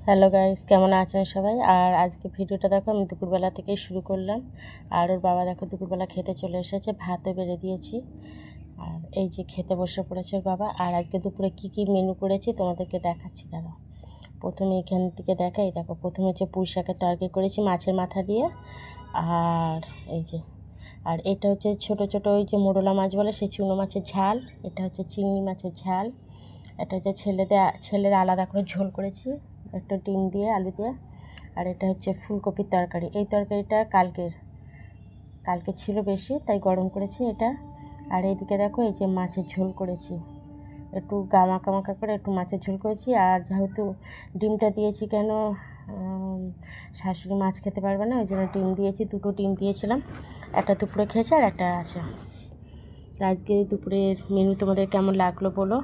Hello guys, কেমন আছেন সবাই? আর আজকে ভিডিওটা দেখো আমি দুপুরবেলা থেকেই শুরু করলাম। আর ওর বাবা দেখো দুপুরবেলা খেতে চলে এসেছে, ভাতও বেড়ে দিয়েছি। আর এই যে খেতে বসে পড়েছে ওর বাবা। আর আজকে দুপুরে কি কি মেনু করেছি তোমাদেরকে দেখাচ্ছি। দাঁড়াও, প্রথমে এখান থেকে দেখাই। দেখো, প্রথমে হচ্ছে পুঁই শাকের তরকারি করেছি মাছের মাথা দিয়ে। আর এই যে, আর এটা হচ্ছে ছোট ছোট ওই যে মোরলা মাছ বলে সেই চুনো মাছের ঝাল। এটা হচ্ছে চিংড়ি মাছের ঝাল। এটা হচ্ছে ছেলের আলাদা করে ঝোল করেছি, একটা ডিম দিয়ে আলু দিয়ে। আর এটা হচ্ছে ফুলকপির তরকারি। এই তরকারিটা কালকে ছিল বেশি, তাই গরম করেছি এটা। আর এইদিকে দেখো এই যে মাছের ঝোল করেছি, একটু গামাকা মাখা করে একটু মাছের ঝোল করেছি। আর যেহেতু ডিমটা দিয়েছি কেন, শাশুড়ি মাছ খেতে পারবে না, ওই জন্য ডিম দিয়েছি, দুটো ডিম দিয়েছিলাম। একটা দুপুরে খেয়েছে আর একটা আছে। আজকে দুপুরের মেনু তোমাদের কেমন লাগলো বলো।